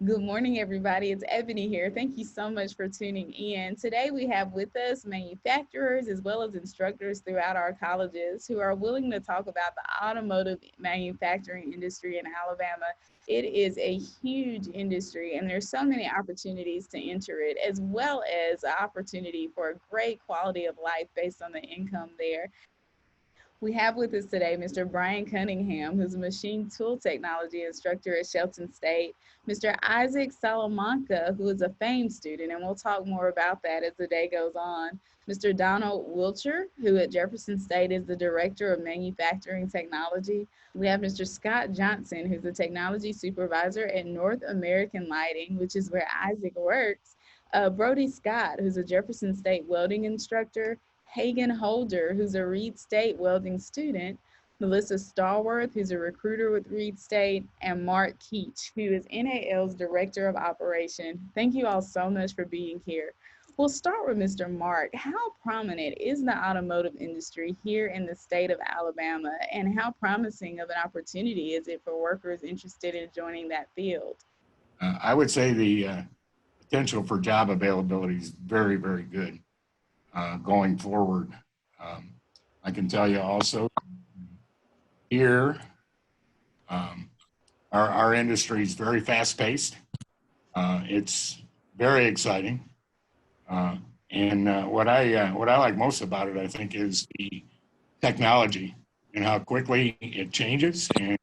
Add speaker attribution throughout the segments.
Speaker 1: Good morning, everybody. It's Ebony here. Thank you so much for tuning in. Today, we have with us manufacturers as well as instructors throughout our colleges who are willing to talk about the automotive manufacturing industry in Alabama. It is a huge industry, and there's so many opportunities to enter it, as well as an opportunity for a great quality of life based on the income there. We have with us today Mr. Brian Cunningham, who's a machine tool technology instructor at Shelton State, Mr. Isaac Salamanca, who is a F.A.M.E student, and we'll talk more about that as the day goes on, Mr. Donald Wilcher, who at Jefferson State is the Director of Manufacturing Technology. We have Mr. Scott Johnson, who's the Technology Supervisor at North American Lighting, which is where Isaac works. Brody Scott, who's a Jefferson State welding instructor, Hagen Holder, who's a Reed State welding student, Melissa Stallworth, who's a recruiter with Reed State, and Mark Keach, who is NAL's Director of Operation. Thank you all so much for being here. We'll start with Mr. Mark. How prominent is the automotive industry here in the state of Alabama, and how promising of an opportunity is it for workers interested in joining that field?
Speaker 2: I would say the potential for job availability is very, very good going forward. I can tell you also here, our industry is very fast paced. It's very exciting. And what I like most about it, I think, is the technology and how quickly it changes. And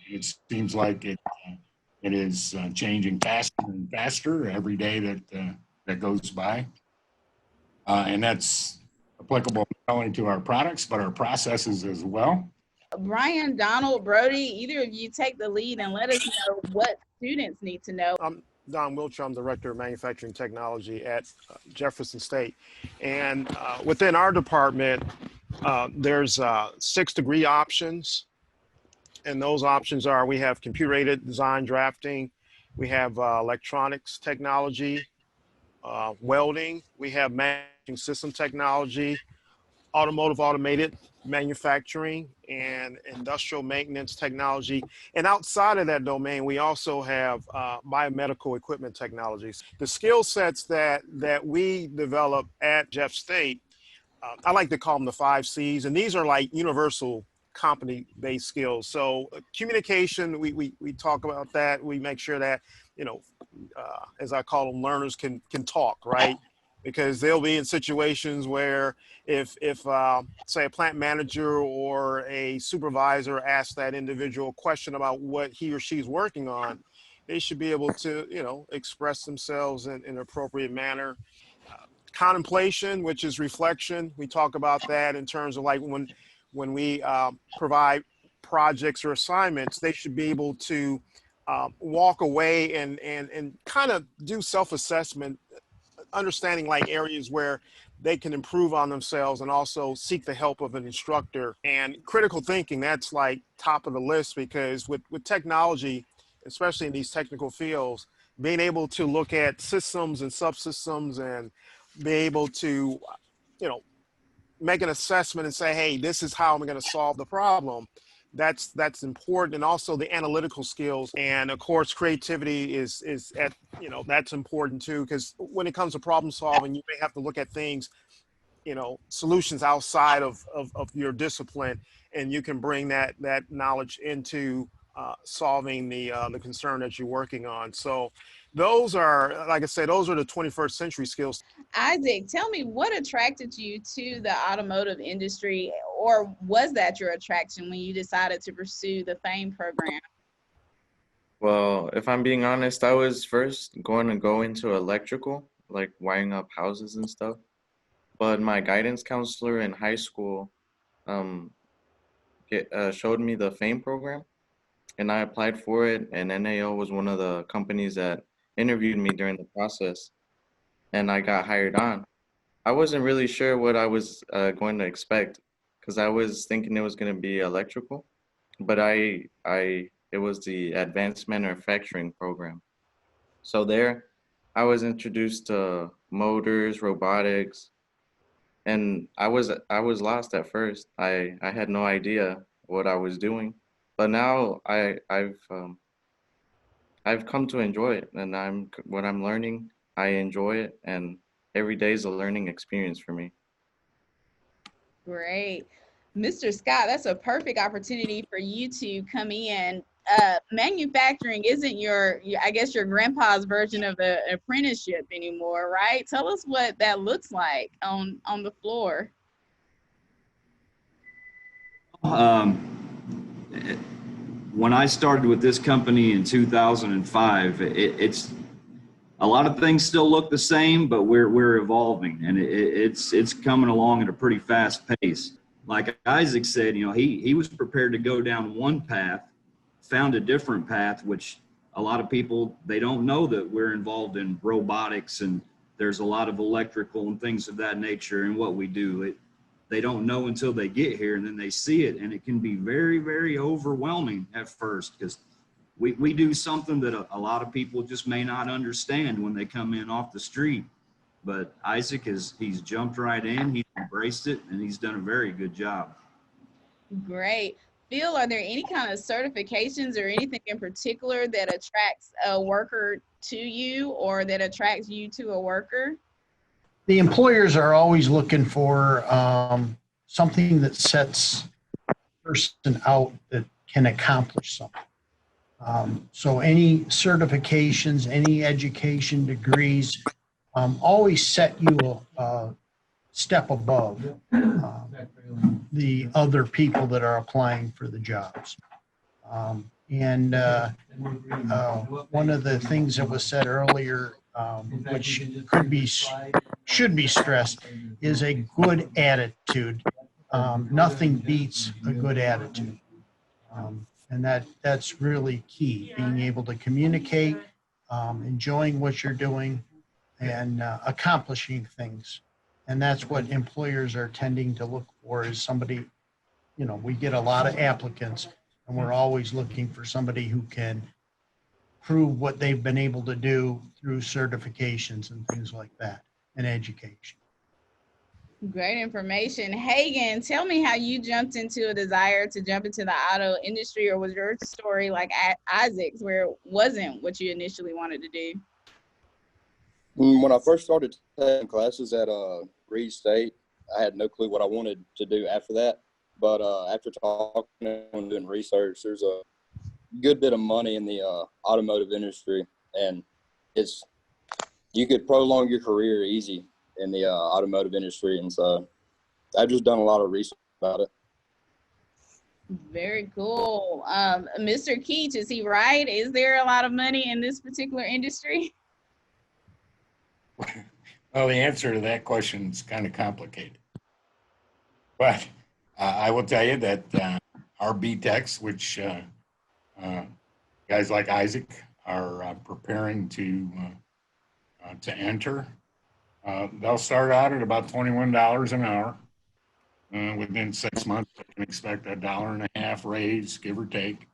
Speaker 2: it seems like it is changing faster and faster every day that goes by. And that's applicable not only to our products, but our processes as well.
Speaker 1: Brian, Donald, Brody, either of you take the lead and let us know what students need to know.
Speaker 3: I'm Don Wilcher. I'm Director of Manufacturing Technology at Jefferson State. And within our department, there's 6 degree options. And those options are, we have computer-aided design drafting, we have electronics technology, welding, we have manufacturing system technology, automotive automated manufacturing, and industrial maintenance technology. And outside of that domain, we also have biomedical equipment technologies. The skill sets that we develop at Jeff State, I like to call them the 5 C's, and these are like universal company-based skills. So communication, we talk about that. We make sure that, as I call them, learners can talk, right? Because they'll be in situations where if say a plant manager or a supervisor asks that individual a question about what he or she's working on, they should be able to, express themselves in an appropriate manner. Contemplation, which is reflection, we talk about that in terms of like when we provide projects or assignments, they should be able to walk away and kind of do self-assessment, understanding like areas where they can improve on themselves and also seek the help of an instructor. And critical thinking, that's like top of the list, because with technology, especially in these technical fields, being able to look at systems and subsystems and be able to, make an assessment and say, hey, this is how I'm going to solve the problem. That's important. And also the analytical skills, and of course creativity is at, that's important too, because when it comes to problem solving, you may have to look at things, solutions outside of your discipline, and you can bring that knowledge into solving the concern that you're working on. So those are, like I said, those are the 21st century skills.
Speaker 1: Isaac, tell me, what attracted you to the automotive industry, or was that your attraction when you decided to pursue the F.A.M.E program?
Speaker 4: Well, if I'm being honest, I was first going to go into electrical, like wiring up houses and stuff. But my guidance counselor in high school showed me the F.A.M.E program, and I applied for it. And NAO was one of the companies that interviewed me during the process, and I got hired on. I wasn't really sure what I was going to expect, because I was thinking it was going to be electrical, but it was the advanced manufacturing program. So there, I was introduced to motors, robotics, and I was lost at first. I had no idea what I was doing, but now I've come to enjoy it, and what I'm learning, I enjoy it, and every day is a learning experience for me.
Speaker 1: Great. Mr. Scott, that's a perfect opportunity for you to come in. Manufacturing isn't I guess your grandpa's version of an apprenticeship anymore, right? Tell us what that looks like on the floor.
Speaker 5: When I started with this company in 2005, it's a lot of things still look the same, but we're evolving, and it's coming along at a pretty fast pace. Like Isaac said, he was prepared to go down one path, found a different path, which a lot of people, they don't know that we're involved in robotics, and there's a lot of electrical and things of that nature in what we do. They don't know until they get here, and then they see it, and it can be very, very overwhelming at first, because we do something that a lot of people just may not understand when they come in off the street. But Isaac he's jumped right in, he's embraced it, and he's done a very good job.
Speaker 1: Great. Phil, are there any kind of certifications or anything in particular that attracts a worker to you, or that attracts you to a worker?
Speaker 6: The employers are always looking for something that sets a person out that can accomplish something. So any certifications, any education degrees always set you a step above the other people that are applying for the jobs. And one of the things that was said earlier, which should be stressed, is a good attitude. Nothing beats a good attitude. And that's really key, being able to communicate, enjoying what you're doing, and accomplishing things. And that's what employers are tending to look for, is somebody, we get a lot of applicants, and we're always looking for somebody who can prove what they've been able to do through certifications and things like that, and education.
Speaker 1: Great information. Hagen, tell me how you jumped into a desire to jump into the auto industry, or was your story like Isaac's, where it wasn't what you initially wanted to do?
Speaker 7: When I first started taking classes at Reed State, I had no clue what I wanted to do after that. But after talking and doing research, there's a good bit of money in the automotive industry, and you could prolong your career easy in the automotive industry. And so I've just done a lot of research about it.
Speaker 1: Very cool. Mr. Keach, is he right? Is there a lot of money in this particular industry?
Speaker 2: Well, the answer to that question is kind of complicated. But I will tell you that our B-Techs, which guys like Isaac are preparing to enter, they'll start out at about $21 an hour. Within 6 months, they can expect $1.50 raise, give or take.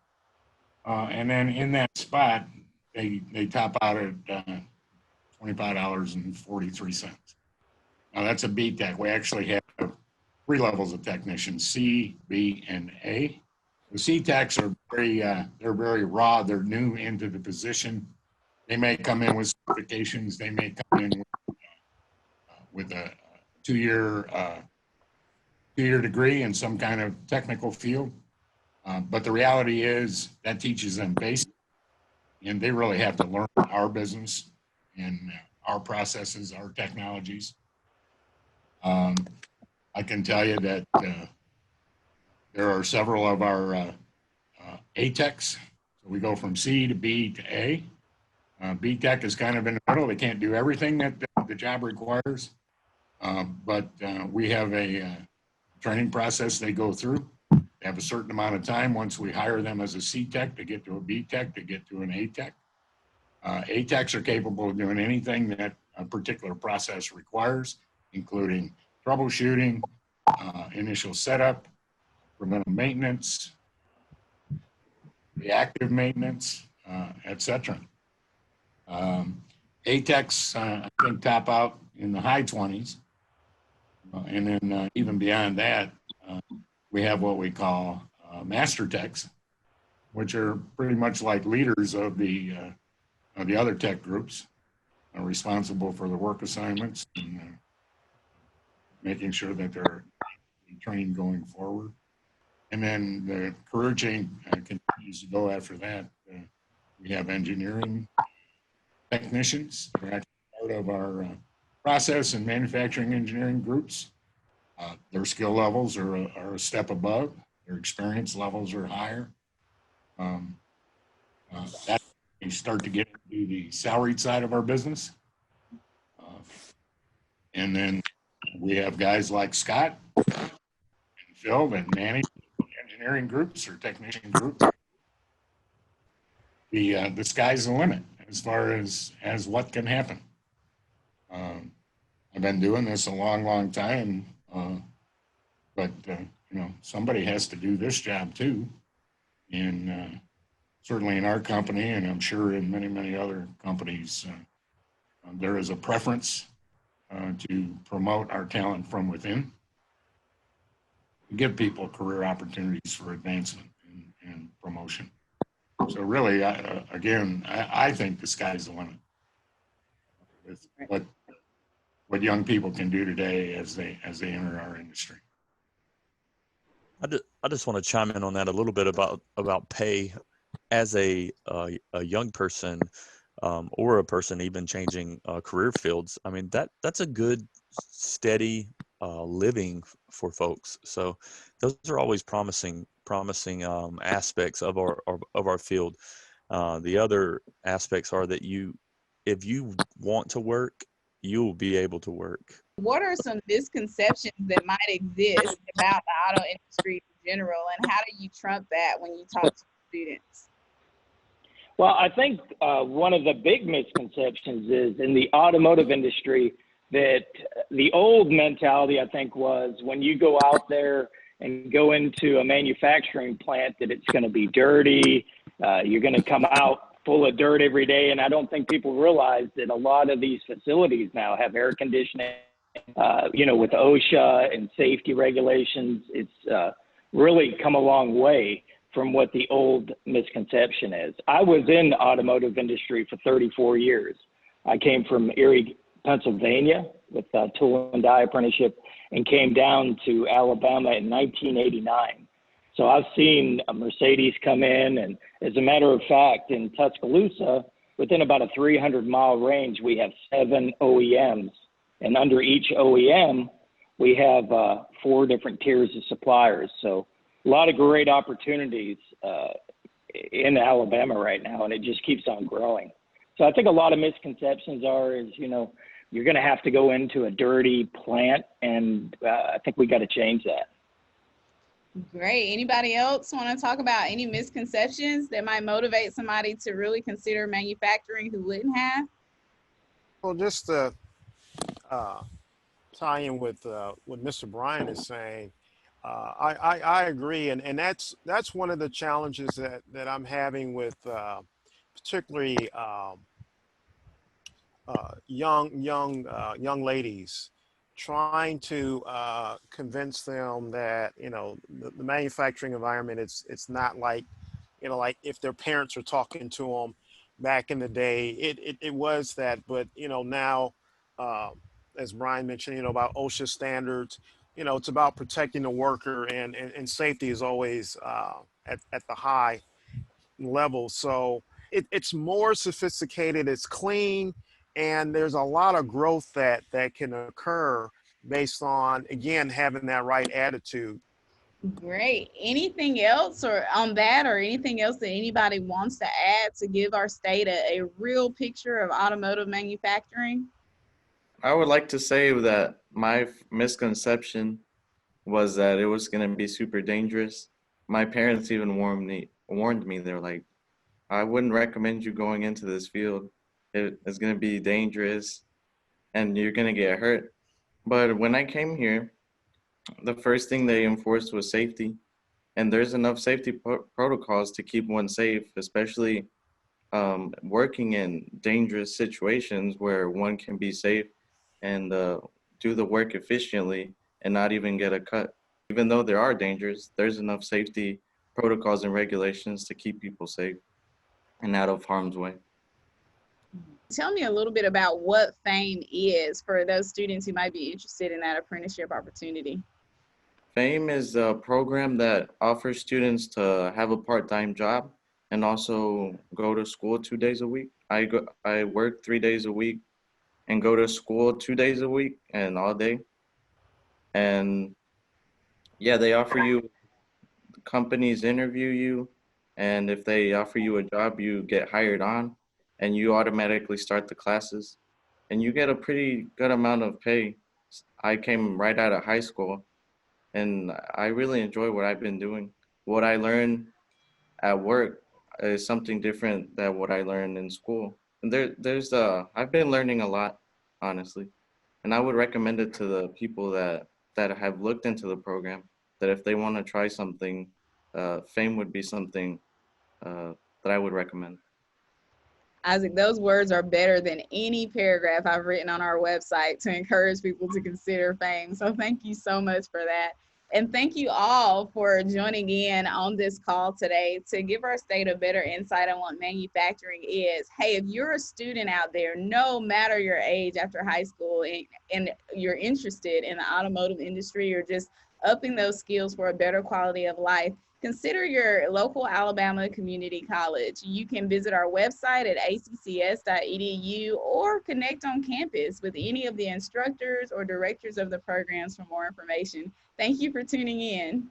Speaker 2: And then in that spot, they top out at $25.43. Now that's a B-Tech. We actually have 3 levels of technicians: C, B, and A. The C-Techs are they're very raw. They're new into the position. They may come in with certifications. They may come in with a two-year degree in some kind of technical field. But the reality is that teaches them basics, and they really have to learn our business and our processes, our technologies. I can tell you that there are several of our A-Techs. So we go from C to B to A. B-Tech is kind of in the middle. They can't do everything that the job requires, but we have a training process they go through. They have a certain amount of time once we hire them as a C-Tech to get to a B-Tech, to get to an A-Tech. A-Techs are capable of doing anything that a particular process requires, including troubleshooting, initial setup, preventive maintenance, reactive maintenance, etc. A-Techs, I think, top out in the high 20s. And then even beyond that, we have what we call master techs, which are pretty much like leaders of the the other tech groups are responsible for the work assignments and making sure that they're trained going forward. And then the career chain continues to go after that. We have engineering technicians. They're actually part of our process and manufacturing engineering groups. Their skill levels are a step above. Their experience levels are higher. That we start to get into the salaried side of our business. And then we have guys like Scott and Phil that manage engineering groups or technician groups. The sky's the limit as far as what can happen. I've been doing this a long time, but somebody has to do this job too, and certainly in our company, and I'm sure in many other companies, there is a preference to promote our talent from within, give people career opportunities for advancement and promotion. So really, I think the sky's the limit with what young people can do today as they enter our industry.
Speaker 8: I just want to chime in on that a little bit about pay as a young person or a person even changing career fields. I mean, that's a good steady living for folks. So those are always promising aspects of our field. The other aspects are that if you want to work, you'll be able to work.
Speaker 1: What are some misconceptions that might exist about the auto industry in general, and how do you trump that when you talk to students?
Speaker 9: Well, I think one of the big misconceptions is in the automotive industry that the old mentality, I think, was when you go out there and go into a manufacturing plant that it's going to be dirty, you're going to come out full of dirt every day. And I don't think people realize that a lot of these facilities now have air conditioning, with OSHA and safety regulations. It's really come a long way from what the old misconception is. I was in the automotive industry for 34 years. I came from Erie, Pennsylvania with a tool and die apprenticeship and came down to Alabama in 1989. So I've seen a Mercedes come in, and as a matter of fact, in Tuscaloosa, within about a 300-mile range, we have 7 OEMs. And under each OEM, we have 4 different tiers of suppliers. So a lot of great opportunities in Alabama right now, and it just keeps on growing. So I think a lot of misconceptions is, you're going to have to go into a dirty plant, and I think we got to change that.
Speaker 1: Great. Anybody else want to talk about any misconceptions that might motivate somebody to really consider manufacturing who wouldn't have?
Speaker 3: Well, just to tie in with what Mr. Bryan is saying, I agree, and that's one of the challenges that I'm having with particularly young ladies, trying to convince them that the manufacturing environment it's not like like if their parents are talking to them back in the day, it was that, but now as Brian mentioned about OSHA standards, it's about protecting the worker, and safety is always at the high level. So it's more sophisticated, it's clean, and there's a lot of growth that can occur based on, again, having that right attitude.
Speaker 1: Great. Anything else or on that, or anything else that anybody wants to add to give our state a real picture of automotive manufacturing?
Speaker 4: I would like to say that my misconception was that it was going to be super dangerous. My parents even warned me. They were like, I wouldn't recommend you going into this field. It's going to be dangerous and you're going to get hurt. But when I came here, the first thing they enforced was safety. And there's enough safety protocols to keep one safe, especially working in dangerous situations where one can be safe and do the work efficiently and not even get a cut. Even though there are dangers, there's enough safety protocols and regulations to keep people safe and out of harm's way.
Speaker 1: tell me a little bit about what F.A.M.E is for those students who might be interested in that apprenticeship opportunity.
Speaker 4: F.A.M.E is a program that offers students to have a part-time job and also go to school 2 days a week. I work 3 days a week and go to school 2 days a week and all day. And yeah, they offer you, companies interview you, and if they offer you a job, you get hired on and you automatically start the classes and you get a pretty good amount of pay. I came right out of high school and I really enjoy what I've been doing. What I learned at work is something different than what I learned in school. And I've been learning a lot, honestly. And I would recommend it to the people that have looked into the program, that if they want to try something, F.A.M.E would be something that I would recommend.
Speaker 1: Isaac, those words are better than any paragraph I've written on our website to encourage people to consider F.A.M.E. So thank you so much for that. And thank you all for joining in on this call today to give our state a better insight on what manufacturing is. Hey, if you're a student out there, no matter your age after high school, and you're interested in the automotive industry or just upping those skills for a better quality of life, consider your local Alabama community college. You can visit our website at ACCS.EDU or connect on campus with any of the instructors or directors of the programs for more information. Thank you for tuning in.